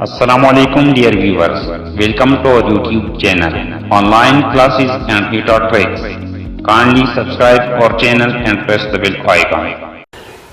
Assalamualaikum dear viewers. Welcome to our YouTube channel. Online classes and ETA tricks. Kindly subscribe our channel and press the bell icon.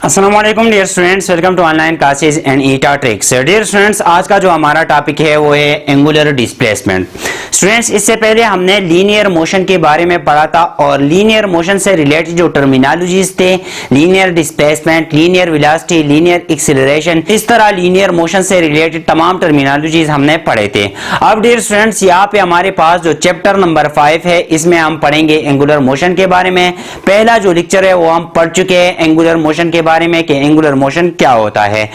अस्सलामुअलैकुम dear students, welcome to online classes and ईटा tricks. Dear students, आज का जो हमारा topic है वो है angular displacement. Students, इससे पहले हमने लीनियर मोशन के बारे में पढ़ा था और लीनियर मोशन से रिलेटेड जो टर्मिनोलॉजीज थे, linear displacement, linear velocity, linear acceleration, इस तरह लीनियर मोशन से रिलेटेड तमाम टर्मिनोलॉजीज हमने पढ़े थे। अब डियर स्टूडेंट्स, यहाँ पे हमारे पास जो चैप्टर नंबर 5 है, इसमें हम पढ़ेंगे एंगुलर मोशन के बारे में। पहला जो लेक्चर है वो हम पढ़ चुके हैं एंगुलर मोशन के बारे में कि एंगुलर मोशन क्या होता है।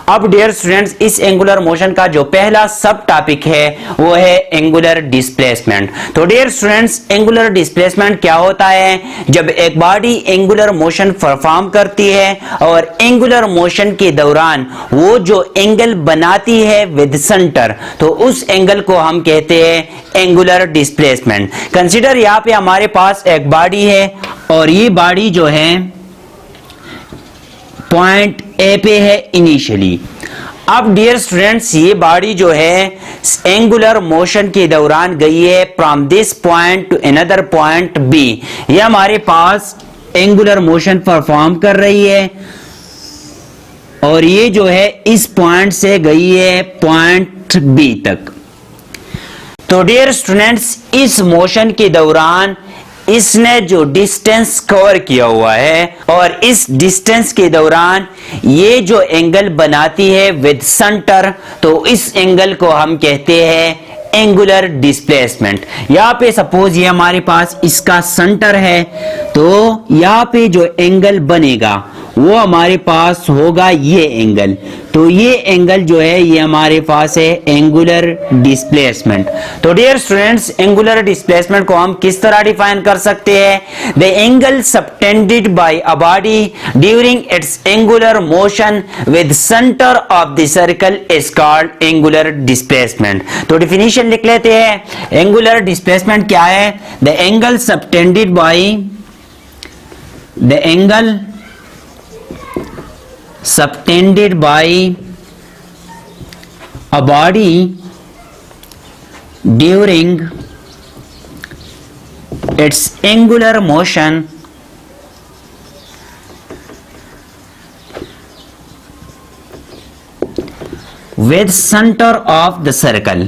अब डियर स्टूडेंट्स, इस एंगुलर मोशन का जो पहला सब टॉपिक है वो है एंगुलर डिस्प्लेसमेंट। तो डियर स्टूडेंट्स, एंगुलर डिस्प्लेसमेंट क्या होता है? जब एक बॉडी एंगुलर मोशन परफॉर्म करती है और एंगुलर मोशन के दौरान वो जो एंगल बनाती है विद सेंटर, तो उस एंगल को हम कहते हैं एंगुलर डिस्प्लेसमेंट। कंसीडर यहाँ पे हमारे पास एक बॉडी है और ये बॉडी जो है पॉइंट ए पे है इनिशियली। अब डियर स्टूडेंट्स, ये बॉडी जो है एंगुलर मोशन के दौरान गई है from this point to another point B. ये हमारे पास एंगुलर मोशन परफॉर्म कर रही है और ये जो है इस पॉइंट से गई है पॉइंट बी तक। तो डियर स्टूडेंट्स, इस मोशन के दौरान इसने जो डिस्टेंस कवर किया हुआ है और इस डिस्टेंस के दौरान ये जो एंगल बनाती है विद सेंटर, तो इस एंगल को हम कहते हैं एंगुलर डिस्प्लेसमेंट। यहाँ पे सपोज ये हमारे पास इसका सेंटर है, तो यहाँ पे जो एंगल बनेगा वो हमारे पास होगा ये एंगल। तो ये एंगल जो है ये हमारे पास है एंगुलर डिस्प्लेसमेंट। तो डियर स्टूडेंट्स, एंगुलर डिस्प्लेसमेंट को हम किस तरह डिफाइन कर सकते हैं? The angle subtended bye a body during its angular motion with centre of the circle is called angular displacement. तो डिफिनीशन लिख लेते हैं। एंगुलर डिस्प्लेसमेंट क्या है? The angle subtended by the angle subtended by a body during its angular motion with center of the circle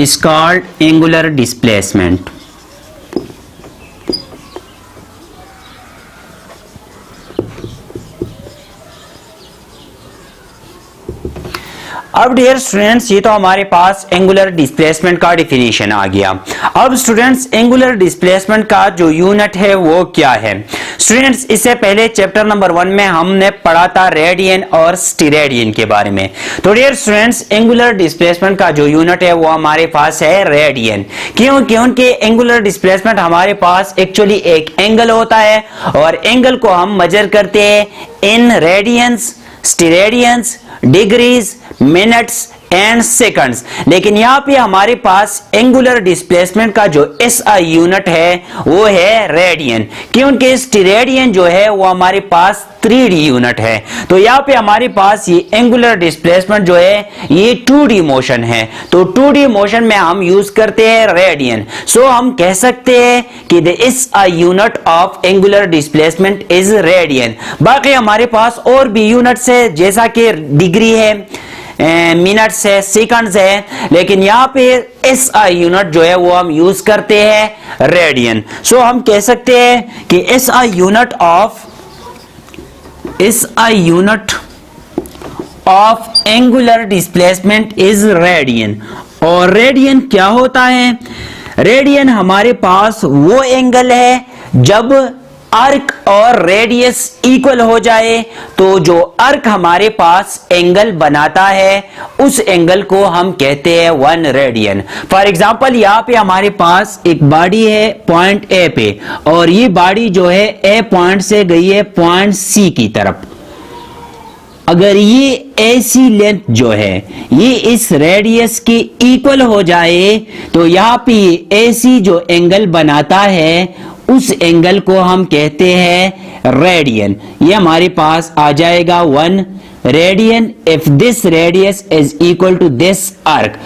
is called angular displacement। अब dear students, ये तो हमारे पास एंगुलर डिस्प्लेसमेंट का डिफिनीशन आ गया। अब स्टूडेंट्स, एंगुलर डिस्प्लेसमेंट का जो unit है वो क्या है? स्टूडेंट्स, इससे पहले चैप्टर नंबर 1 में हमने पढ़ा था रेडियन और स्टेरेडियन के बारे में। तो डियर स्टूडेंट्स, एंगुलर डिस्प्लेसमेंट का जो यूनिट है वो हमारे पास है रेडियन। क्यों? क्योंकि एंगुलर डिस्प्लेसमेंट हमारे पास एक्चुअली एक एंगल होता है और एंगल को हम मेजर करते हैं in radians, steradians, degrees, minutes and seconds. लेकिन यहाँ पे हमारे पास एंगुलर डिस्प्लेसमेंट का जो एसआई यूनिट है वो है रेडियन, क्योंकि स्टेरेडियन जो है वो हमारे पास 3D यूनिट है। तो यहाँ पे हमारे पास ये एंगुलर डिस्प्लेसमेंट जो है ये 2D मोशन है। तो 2D मोशन में हम यूज करते हैं रेडियन। सो हम कह सकते हैं कि the SI unit of angular displacement is radian. बाकी हमारे पास और भी यूनिट्स है, जैसा कि डिग्री है, मिनट्स है, सेकंड्स है, लेकिन यहाँ पे एसआई यूनिट जो है वो हम यूज करते हैं रेडियन। सो हम कह सकते हैं कि SI unit of angular displacement is radian. और रेडियन क्या होता है? रेडियन हमारे पास वो एंगल है जब अर्क और रेडियस इक्वल हो जाए, तो जो अर्क हमारे पास एंगल बनाता है उस एंगल को हम कहते हैं 1 रेडियन। फॉर एग्जांपल, यहाँ पे हमारे पास एक बॉडी है पॉइंट ए पे और ये बॉडी जो है ए पॉइंट से गई है पॉइंट सी की तरफ। अगर ये ऐसी लेंथ जो है ये इस रेडियस के इक्वल हो जाए, तो यहाँ पे ऐसी जो एंगल बनाता है उस एंगल को हम कहते हैं रेडियन। ये हमारे पास आ जाएगा 1 radian if this radius is equal to this arc.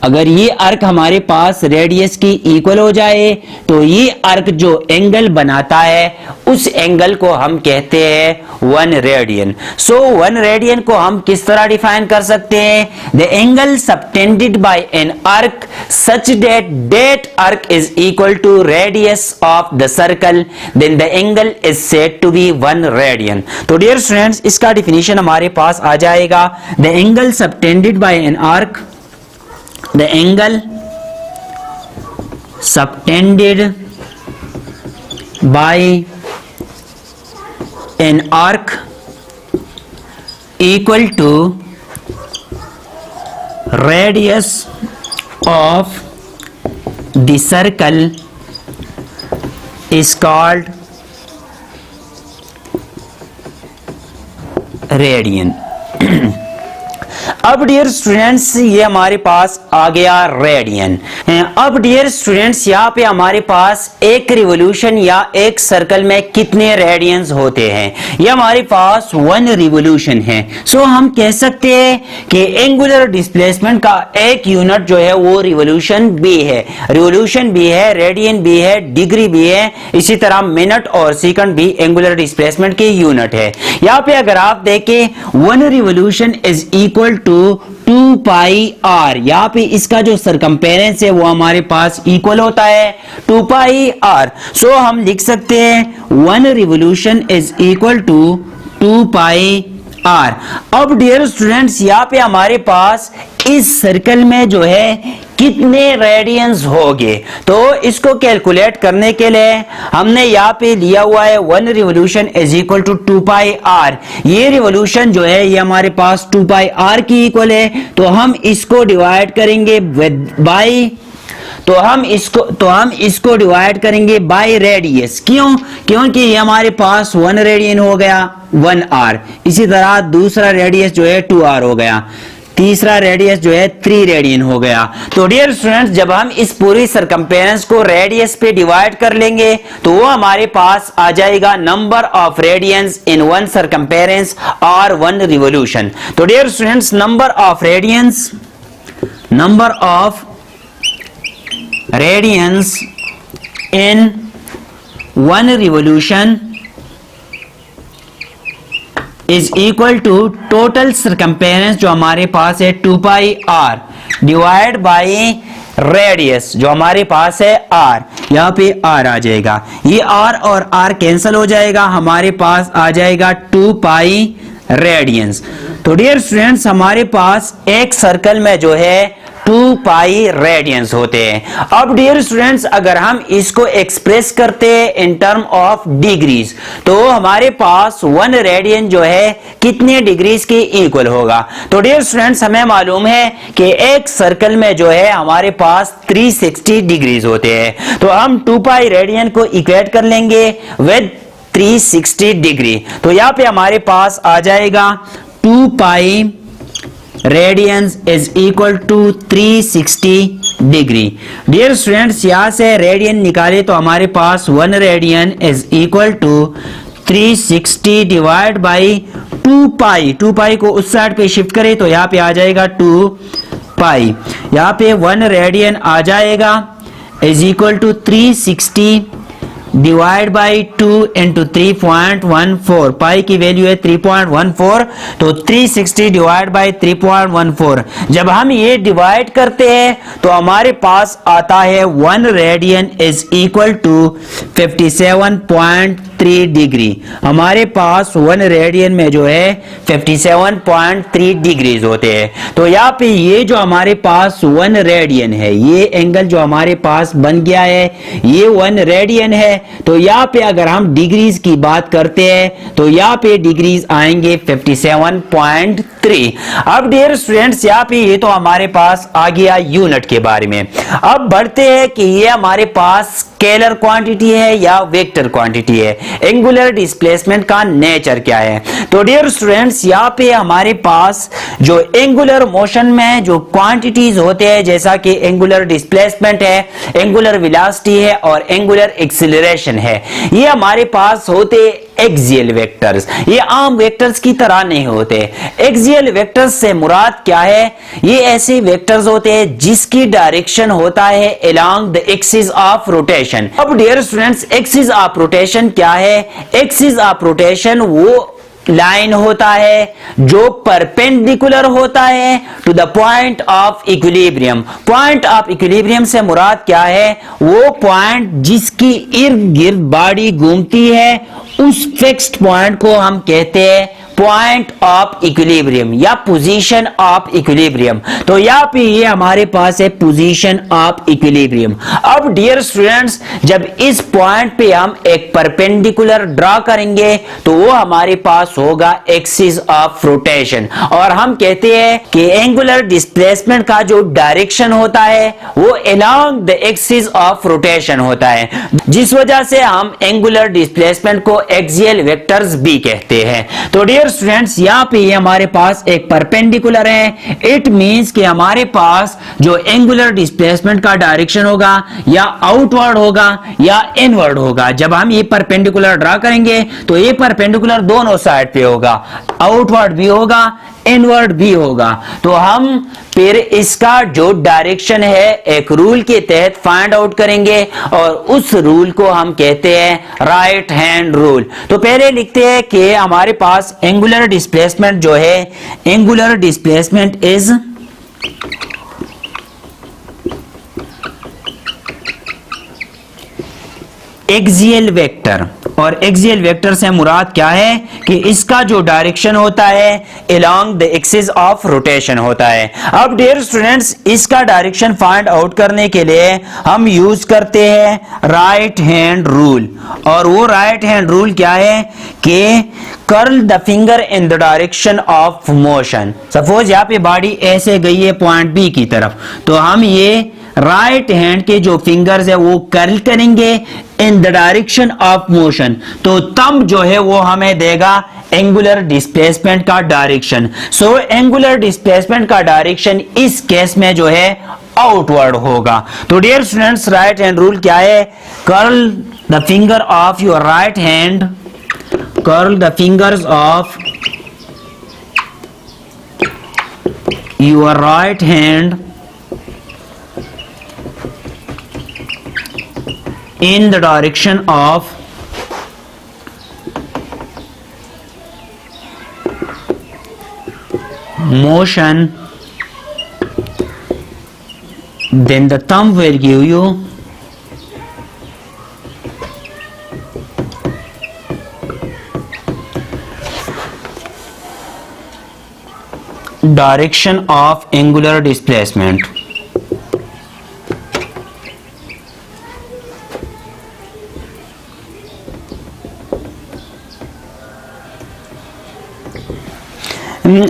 अगर ये आर्क हमारे पास रेडियस की इक्वल हो जाए तो ये आर्क जो एंगल बनाता है उस एंगल को हम कहते हैं 1 रेडियन। सो 1 रेडियन को हम किस तरह डिफाइन कर सकते हैं? The angle subtended by an arc such that that arc is equal to radius of the circle, then the angle is said to be 1 radian. तो डियर स्टूडेंट्स, इसका डिफिनेशन हमारे पास आ जाएगा, the angle subtended by an arc, the angle subtended by an arc equal to radius of the circle is called radian। अब dear students, ये हमारे पास आ गया रेडियन। अब डियर स्टूडेंट्स, यहाँ पे हमारे पास एक रिवोल्यूशन या एक सर्कल में कितने रेडियंस होते हैं? ये हमारे पास 1 रिवोल्यूशन है। सो हम कह सकते हैं कि एंगुलर डिस्प्लेसमेंट का एक यूनिट जो है वो रिवोल्यूशन भी है। रिवोल्यूशन भी है, रेडियन भी है, डिग्री भी है, इसी तरह मिनट और सेकंड भी एंगुलर डिस्प्लेसमेंट के यूनिट है। यहाँ पे अगर आप देखें 1 revolution is equal to 2 pi R. यहाँ पे इसका जो सरकमपेरेंस है वो हमारे पास इक्वल होता है 2 पाई आर। सो हम लिख सकते हैं 1 revolution is equal to 2 pi R. अब डियर स्टूडेंट्स, यहाँ पे हमारे पास इस सर्कल में जो है कितने रेडियंस होंगे? तो इसको कैलकुलेट करने के लिए हमने यहाँ पे लिया हुआ है 1 revolution is equal to 2 pi R. ये रिवोल्यूशन जो है ये हमारे पास 2 पाई आर की इक्वल है, तो हम इसको डिवाइड करेंगे बाय, तो हम इसको डिवाइड करेंगे बाय रेडियस। क्यों? क्योंकि ये हमारे पास 1 रेडियन हो गया 1 आर, इसी तरह दूसरा रेडियस जो है 2 आर हो गया, तीसरा रेडियस जो है 3 रेडियन हो गया। तो डियर स्टूडेंट्स, जब हम इस पूरी सरकमपेरेंस को रेडियस पे डिवाइड कर लेंगे तो वो हमारे पास आ जाएगा number of radians in 1 circumference और 1 रिवोल्यूशन। तो dear students, number of radians in 1 revolution is equal to total circumference जो हमारे पास है 2 pi are divide by radius जो हमारे पास है आर। यहाँ पे आर आ जाएगा, ये आर और आर कैंसिल हो जाएगा, हमारे पास आ जाएगा 2 पाई रेडियंस। तो डियर स्टूडेंट्स, हमारे पास एक सर्कल में जो है 2 पाई रेडियंस होते हैं। अब डियर स्टूडेंट्स, अगर हम इसको एक्सप्रेस करते हैं इन टर्म ऑफ डिग्रीज तो हमारे पास 1 रेडियन जो है कितने डिग्रीज के इक्वल होगा? तो डियर स्टूडेंट्स, हमें मालूम है कि एक सर्कल में जो है हमारे पास 360 डिग्रीज होते हैं, तो हम 2 पाई रेडियन को इक्वेट कर लेंगे विद 360 डिग्री। तो यहाँ पे हमारे पास आ जाएगा 2 pi radians is equal to 360 degree. Dear students, यहां से रेडियन निकाले तो हमारे पास 1 radian is equal to 360 divide by 2 pi. 2 pi को उस साइड पे शिफ्ट करें तो यहाँ पे आ जाएगा 2 पाई। यहाँ पे 1 रेडियन आ जाएगा is equal to 360 divide by 2 into 3.14। Pi की वैल्यू है 3.14, तो 360 डिवाइड बाई 3.14। जब हम ये डिवाइड करते हैं तो हमारे पास आता है 1 radian is equal to 57.3 degree. हमारे पास 1 रेडियन में जो है 57.3 डिग्रीज होते हैं। तो यहाँ पे ये जो हमारे पास 1 रेडियन है, ये एंगल जो हमारे पास बन गया है ये 1 रेडियन है। तो यहाँ पे अगर हम डिग्रीज की बात करते हैं तो यहाँ पे डिग्रीज आएंगे 57.3। अब डियर स्टूडेंट्स, यहाँ पे ये तो हमारे पास आ गया यूनिट के बारे में। अब बढ़ते हैं कि ये हमारे पास स्केलर क्वांटिटी है या वेक्टर क्वांटिटी है, एंगुलर डिस्प्लेसमेंट का नेचर क्या है। तो डियर स्टूडेंट्स, यहाँ पे हमारे पास जो एंगुलर मोशन में जो क्वांटिटीज होते हैं, जैसा कि एंगुलर डिस्प्लेसमेंट है, एंगुलर वेलोसिटी है और एंगुलर एक्सीलरेशन रोटेशन है, ये हमारे पास होते एक्सियल वेक्टर्स। ये आम वेक्टर्स की तरह नहीं होते। एक्सियल वेक्टर्स से मुराद क्या है? ये ऐसे वेक्टर्स होते हैं जिसकी डायरेक्शन होता है along the axis of rotation. अब dear students, axis of rotation क्या है? एक्सिस ऑफ रोटेशन वो लाइन होता है जो परपेंडिकुलर होता है to the point of equilibrium. Point of equilibrium से मुराद क्या है? वो पॉइंट जिसकी इर्द गिर्द बॉडी घूमती है, उस फिक्स्ड पॉइंट को हम कहते हैं पॉइंट ऑफ इक्विलिब्रियम या पोजीशन ऑफ इक्विलिब्रियम। तो यहां पे ये हमारे पास है पोजीशन ऑफ इक्विलिब्रियम। अब डियर स्टूडेंट्स, जब इस पॉइंट पे हम एक परपेंडिकुलर ड्रा करेंगे तो वो हमारे पास होगा एक्सिस ऑफ रोटेशन, और हम कहते हैं कि एंगुलर डिस्प्लेसमेंट का जो डायरेक्शन होता है वो along the axis of rotation होता है, जिस वजह से हम एंगुलर डिस्प्लेसमेंट को एक्सियल वेक्टर्स भी कहते हैं। तो डियर स्टूडेंट्स, यहां पे हमारे पास एक परपेंडिकुलर है। इट मींस कि हमारे पास जो एंगुलर डिस्प्लेसमेंट का डायरेक्शन होगा या आउटवर्ड होगा या इनवर्ड होगा। जब हम ये परपेंडिकुलर ड्रा करेंगे तो ये परपेंडिकुलर दोनों साइड पे होगा, आउटवर्ड भी होगा, इनवर्ड भी होगा। तो हम फिर इसका जो डायरेक्शन है एक रूल के तहत फाइंड आउट करेंगे, और उस रूल को हम कहते हैं राइट हैंड रूल। तो पहले लिखते हैं कि हमारे पास एंगुलर डिस्प्लेसमेंट जो है, angular displacement is axial vector. और एक्सियल वेक्टर से मुराद क्या है कि इसका जो डायरेक्शन होता है along the axis of rotation होता है। अब डियर स्टूडेंट्स, इसका डायरेक्शन फाइंड आउट करने के लिए हम यूज करते हैं राइट हैंड रूल। और वो राइट हैंड रूल क्या है कि curl the finger in the direction of motion. Suppose यहाँ पे बॉडी ऐसे गई है पॉइंट बी की तरफ, तो हम ये राइट हैंड के जो फिंगर्स है वो कर्ल करेंगे in the direction of motion, तो तब जो है वो हमें देगा एंगुलर डिस्प्लेसमेंट का डायरेक्शन। सो एंगुलर डिस्प्लेसमेंट का डायरेक्शन इस केस में जो है आउटवर्ड होगा। तो dear students, right hand rule क्या है? Curl the finger of your right hand, curl the fingers of your right hand in the direction of motion, then the thumb will give you direction of angular displacement.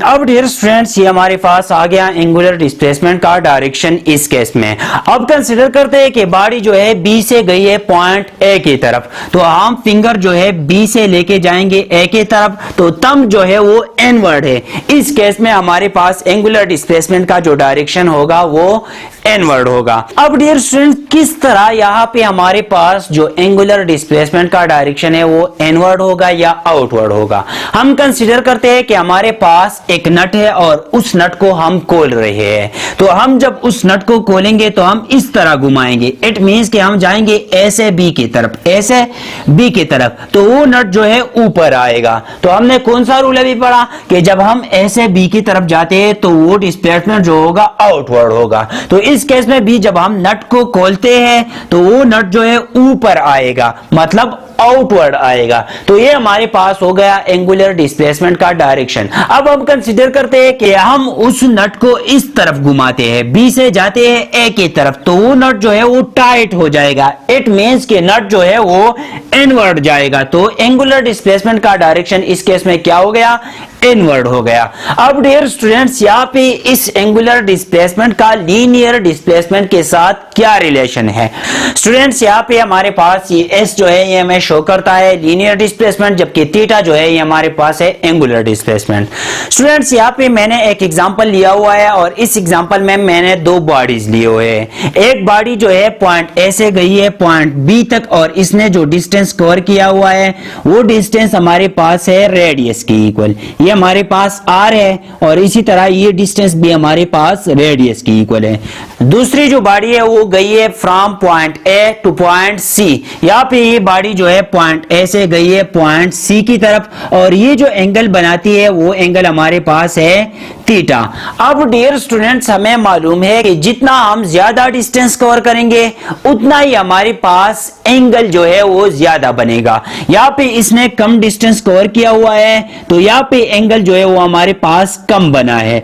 अब dear students, ये हमारे पास आ गया angular displacement का direction इस case में। अब consider करते हैं कि बॉडी जो है बी से गई है पॉइंट ए की तरफ, तो हम फिंगर जो है बी से लेके जाएंगे ए की तरफ, तो तब जो है वो इनवर्ड है। इस केस में हमारे पास एंगुलर डिस्प्लेसमेंट का जो डायरेक्शन होगा वो इनवर्ड होगा। अब डियर स्टूडेंट्स, किस तरह यहाँ पे हमारे पास जो एंगुलर डिस्प्लेसमेंट का डायरेक्शन है वो इनवर्ड होगा या आउटवर्ड होगा? हम कंसीडर करते हैं कि हमारे पास एक नट है और उस नट को हम खोल रहे हैं। तो हम जब उस नट को खोलेंगे तो हम इस तरह घुमाएंगे। इट मींस कि हम जाएंगे ऐसे बी की तरफ, ऐसे बी की तरफ, तो वो नट जो है ऊपर आएगा। तो हमने कौन सा रूल अभी पढ़ा कि जब हम ऐसे बी की तरफ जाते हैं तो वो डिस्प्लेसमेंट जो होगा आउटवर्ड होगा। तो इस केस में भी जब हम नट को खोलते हैं तो वो नट जो है ऊपर आएगा, मतलब आउटवर्ड आएगा। तो ये हमारे पास हो गया एंगुलर डिस्प्लेसमेंट का डायरेक्शन। अब हम कंसीडर करते हैं कि हम उस नट को इस तरफ घुमाते हैं, बी से जाते हैं ए की तरफ, तो वो नट जो है वो टाइट हो जाएगा। इट मींस कि नट जो है वो इनवर्ड जाएगा। तो एंगुलर डिस्प्लेसमेंट का डायरेक्शन इस केस में क्या हो गया? इनवर्ड हो गया। अब डियर स्टूडेंट्स, यहाँ पे इस एंगुलर डिस्प्लेसमेंट का लीनियर डिस्प्लेसमेंट के साथ क्या रिलेशन है? स्टूडेंट्स, यहाँ पे हमारे पास ये एस जो है ये हमें शो करता है लीनियर डिस्प्लेसमेंट, जबकि थीटा जो है ये हमारे पास है एंगुलर डिस्प्लेसमेंट। स्टूडेंट्स यहाँ पे मैंने एक एग्जांपल लिया हुआ है और इस एग्जांपल में मैंने दो बॉडीज लिए हुए हैं। एक बॉडी जो है पॉइंट ए से गई है पॉइंट बी तक और इसने जो डिस्टेंस कवर किया हुआ है वो डिस्टेंस हमारे पास है रेडियस की इक्वल, ये हमारे पास आर है और इसी तरह ये डिस्टेंस भी हमारे पास रेडियस की इक्वल है। दूसरी जो बॉडी है वो गई है from point A to point C, यहाँ पे ये बॉडी जो है पॉइंट ए से गई है पॉइंट सी की तरफ और ये जो एंगल बनाती है वो एंगल हमारे पास है थीटा। अब डियर स्टूडेंट्स हमें मालूम है कि जितना हम ज्यादा डिस्टेंस कवर करेंगे उतना ही हमारे पास एंगल जो है वो ज्यादा बनेगा। यहाँ पे इसने कम डिस्टेंस कवर किया हुआ है तो यहाँ पे एंगल जो है वो हमारे पास कम बना है।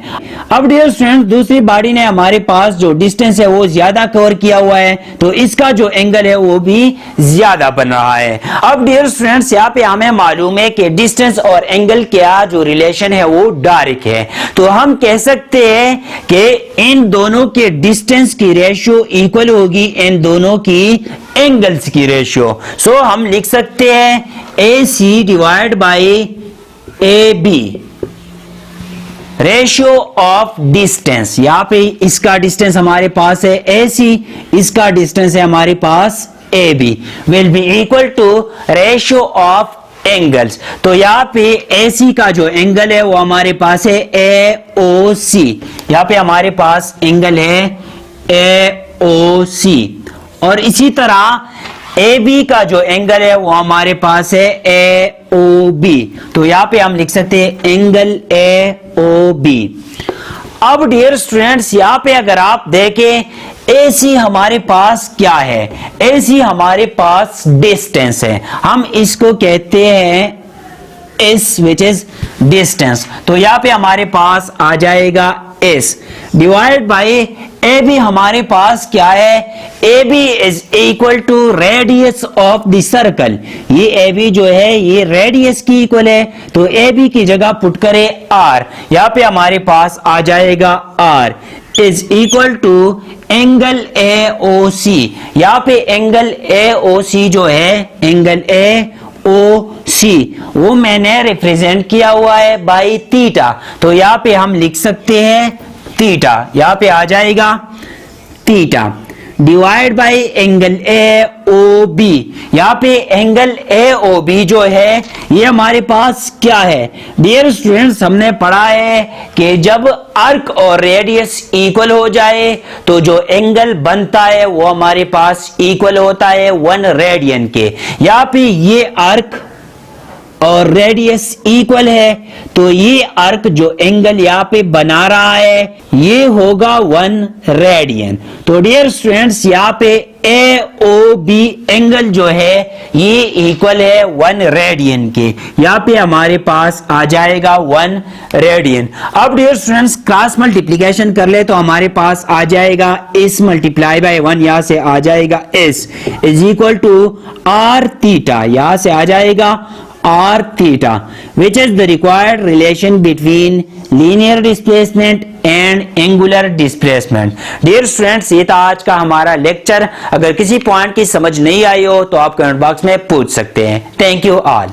अब डियर स्टूडेंट्स दूसरी बॉडी ने हमारे पास जो डिस्टेंस है वो ज्यादा कवर किया हुआ है तो इसका जो एंगल है वो भी ज्यादा बन रहा है। अब डियर स्टूडेंट्स यहाँ पे हमें मालूम है कि डिस्टेंस और एंगल का जो रिलेशन है वो डायरेक्ट है, तो हम कह सकते हैं कि इन दोनों के डिस्टेंस की रेशियो इक्वल होगी इन दोनों की एंगल्स की रेशियो। सो हम लिख सकते हैं A C divide by A B ratio of distance. यहां पे इसका डिस्टेंस हमारे पास है ए सी, इसका डिस्टेंस है हमारे पास A B, will be equal to ratio of angles. तो यहाँ पे AC का जो एंगल है वो हमारे पास है AOC, यहाँ पे हमारे पास एंगल है AOC और इसी तरह AB का जो एंगल है वो हमारे पास है AOB, तो यहाँ पे हम लिख सकते हैं एंगल AOB। अब डियर स्टूडेंट्स यहाँ पे अगर आप देखें AC हमारे पास क्या है, AC हमारे पास डिस्टेंस है, हम इसको कहते हैं S which is distance, तो यहाँ पे हमारे पास आ जाएगा S डिवाइड बाई AB हमारे पास क्या है, AB is equal to radius of the circle, ये AB जो है ये रेडियस की इक्वल है तो AB की जगह पुट करें R, यहाँ पे हमारे पास आ जाएगा R is equal to angle AOC, यहाँ पे एंगल AOC जो है एंगल AOC वो मैंने रिप्रेजेंट किया हुआ है बाई थीटा, तो यहाँ पे हम लिख सकते हैं थीटा, यहाँ पे आ जाएगा theta divide by angle AOB, यहाँ पे एंगल AOB जो है ये हमारे पास क्या है डियर स्टूडेंट्स, हमने पढ़ा है कि जब आर्क और रेडियस इक्वल हो जाए तो जो एंगल बनता है वो हमारे पास इक्वल होता है 1 रेडियन के। यहाँ पे ये आर्क और रेडियस इक्वल है तो ये आर्क जो एंगल यहाँ पे बना रहा है ये होगा 1 रेडियन। तो डियर स्टूडेंट्स यहाँ पे AOB एंगल जो है ये इक्वल है 1 रेडियन के, यहाँ पे हमारे पास आ जाएगा 1 रेडियन। अब डियर स्टूडेंट्स क्रॉस मल्टीप्लिकेशन कर ले तो हमारे पास आ जाएगा S मल्टीप्लाई बाय 1, यहाँ से आ जाएगा S is equal to R theta, यहाँ से आ जाएगा R theta, which is the required relation between linear displacement and angular displacement। Dear students ये था आज का हमारा लेक्चर, अगर किसी पॉइंट की समझ नहीं आई हो तो आप कमेंट बॉक्स में पूछ सकते हैं। Thank you all.